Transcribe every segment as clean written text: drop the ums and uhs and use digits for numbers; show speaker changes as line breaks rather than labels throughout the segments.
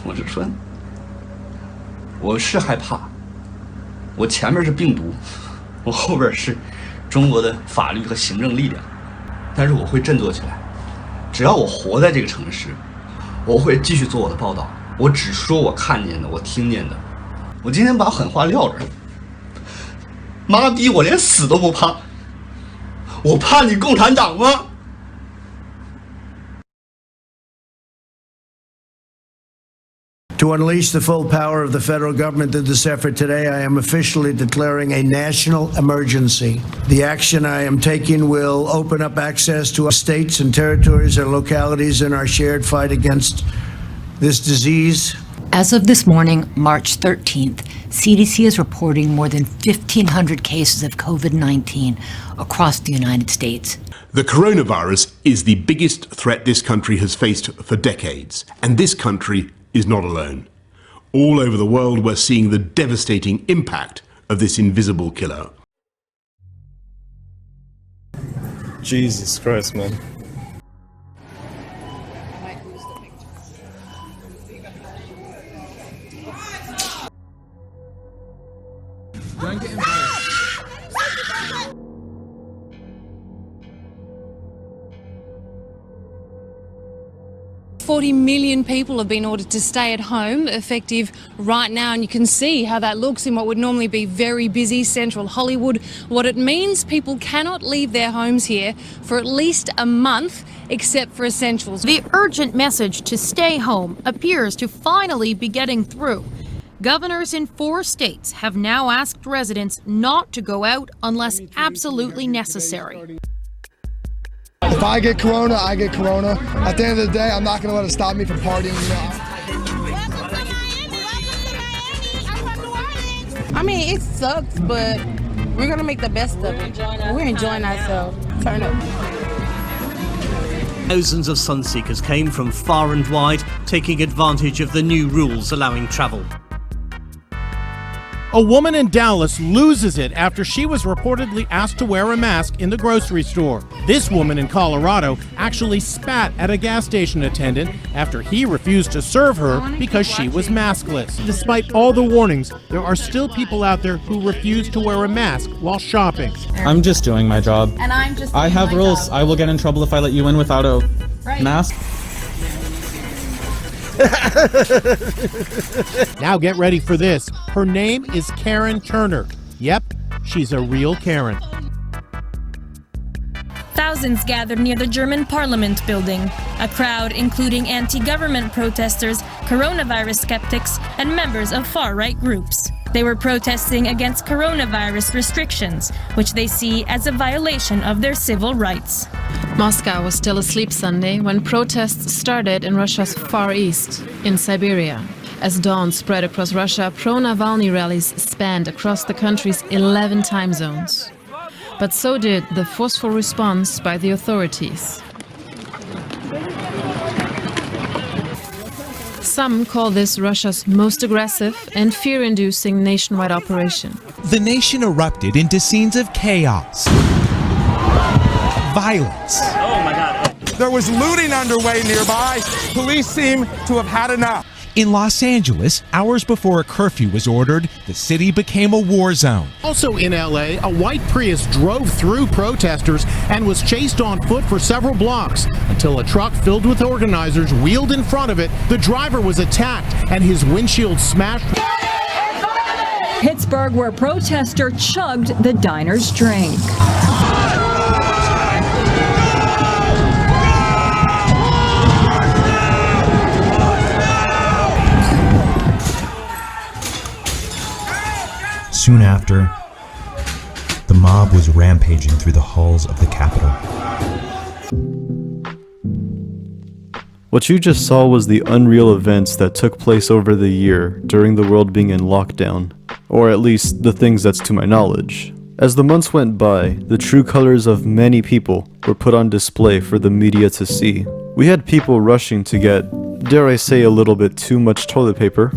我是说，我是害怕，我前面是病毒，我后边是中国的法律和行政力量，但是我会振作起来。只要我活在这个城市，我会继续做我的报道，我只说我看见的，我听见的。我今天把狠话撂这儿，妈逼，我连死都不怕，我怕你共产党吗
？To unleash the full power of the federal government in this effort today, I am officially declaring a national emergency. The action I am taking will open up access to states and territories and localities in our shared fight against this disease.
As of this morning, March 13th, CDC is reporting more than 1,500 cases of COVID-19 across the United States.
The coronavirus is the biggest threat this country has faced for decades, and this country is not alone. All over the world, we're seeing the devastating impact of this invisible killer.
Jesus Christ, man.
Don't get involved.
40 million people have been ordered to stay at home effective right now, and you can see how that looks in what would normally be very busy central Hollywood. What it means, people cannot leave their homes here for at least a month except for essentials.
The urgent message to stay home appears to finally be getting through. Governors in 4 states have now asked residents not to go out unless absolutely necessary.
If I get corona, I get corona. At the end of the day, I'm not going to let it stop me from partying.
I mean, it sucks, but we're going to make the best of it. We're enjoying ourselves. Turn up.
Thousands of Sunseekers came from far and wide, taking advantage of the new rules allowing travel.
A woman in Dallas loses it after she was reportedly asked to wear a mask in the grocery store. This woman in Colorado actually spat at a gas station attendant after he refused to serve her because she was maskless. Despite all the warnings, there are still people out there who refuse to wear a mask while shopping.
I'm just doing my job.
And I'm just
I have rules. I will get in trouble if I let you in without a mask.
Now get ready for this. Her name is Karen Turner. Yep, she's a real Karen.
Thousands gathered near the German parliament building. A crowd including anti-government protesters, coronavirus skeptics, and members of far-right groups. They were protesting against coronavirus restrictions, which they see as a violation of their civil rights.
Moscow was still asleep Sunday when protests started in Russia's Far East, in Siberia. As dawn spread across Russia, pro-Navalny rallies spanned across the country's 11 time zones. But so did the forceful response by the authorities. Some call this Russia's most aggressive and fear-inducing nationwide operation.
The nation erupted into scenes of chaos, violence.
Oh my God.
There was looting underway nearby. Police seem to have had enough.
In Los Angeles, hours before a curfew was ordered, the city became a war zone.
Also in LA, a white Prius drove through protesters and was chased on foot for several blocks until a truck filled with organizers wheeled in front of it. The driver was attacked and his windshield smashed.
Pittsburgh, where a protester chugged the diner's drink.
Soon after, the mob was rampaging through the halls of the Capitol.
What you just saw was the unreal events that took place over the year during the world being in lockdown, or at least the things that's to my knowledge. As the months went by, the true colors of many people were put on display for the media to see. We had people rushing to get, dare I say, a little bit too much toilet paper.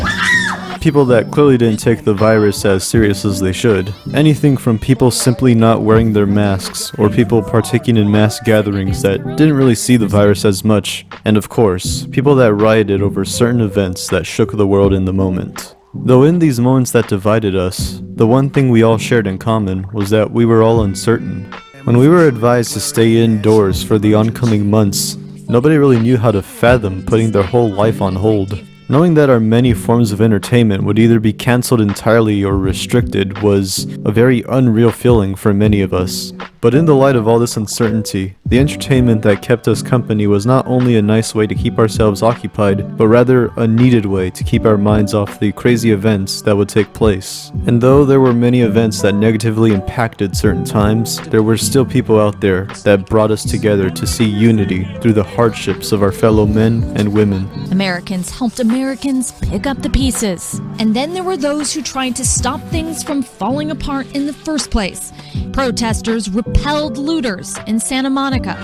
people that clearly didn't take the virus as serious as they should. Anything from people simply not wearing their masks, or people partaking in mass gatherings that didn't really see the virus as much, and of course, people that rioted over certain events that shook the world in the moment. Though in these moments that divided us, the one thing we all shared in common was that we were all uncertain. When we were advised to stay indoors for the oncoming months, nobody really knew how to fathom putting their whole life on hold. Knowing that our many forms of entertainment would either be cancelled entirely or restricted was a very unreal feeling for many of us. But in the light of all this uncertainty, the entertainment that kept us company was not only a nice way to keep ourselves occupied, but rather a needed way to keep our minds off the crazy events that would take place. And though there were many events that negatively impacted certain times, there were still people out there that brought us together to see unity through the hardships of our fellow men and women.
Americans helped Americans pick up the pieces. And then there were those who tried to stop things from falling apart in the first place. Protesters repelled looters in Santa Monica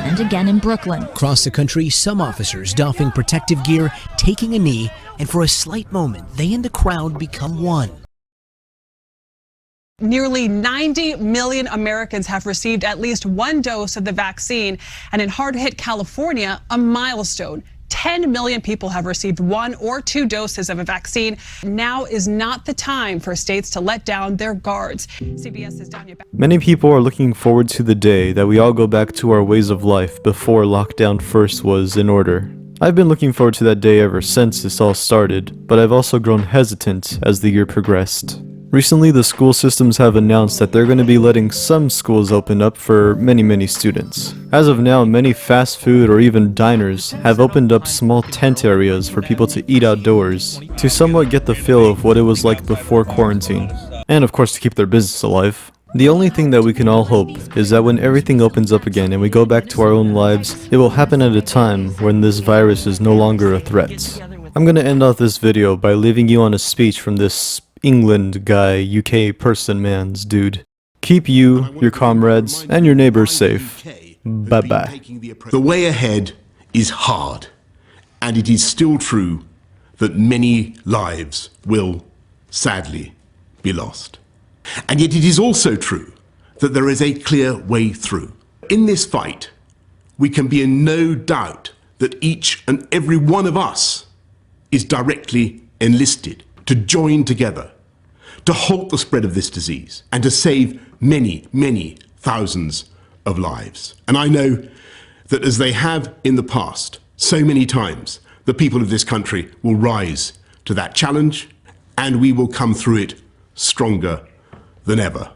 and again in Brooklyn.
Across the country, some officers doffing protective gear, taking a knee, and for a slight moment, they and the crowd become one.
Nearly 90 million Americans have received at least one dose of the vaccine, and in hard-hit California, a milestone. 10 million people have received 1 or 2 doses of a vaccine. Now is not the time for states to let down their guards. CBS's Danya.
Many people are looking forward to the day that we all go back to our ways of life before lockdown first was in order. I've been looking forward to that day ever since this all started, but I've also grown hesitant as the year progressed. Recently, the school systems have announced that they're going to be letting some schools open up for many students. As of now, many fast food or even diners have opened up small tent areas for people to eat outdoors, to somewhat get the feel of what it was like before quarantine, and of course to keep their business alive. The only thing that we can all hope is that when everything opens up again and we go back to our own lives, it will happen at a time when this virus is no longer a threat. I'm going to end off this video by leaving you on a speech from this England guy, UK person man's dude. Keep you, your comrades, and your neighbors safe. Bye-bye.
The way ahead is hard, and it is still true that many lives will, sadly, be lost. And yet it is also true that there is a clear way through. In this fight, we can be in no doubt that each and every one of us is directly enlisted to join together, to halt the spread of this disease, and to save many thousands of lives. And I know that as they have in the past, so many times, the people of this country will rise to that challenge, and we will come through it stronger than ever.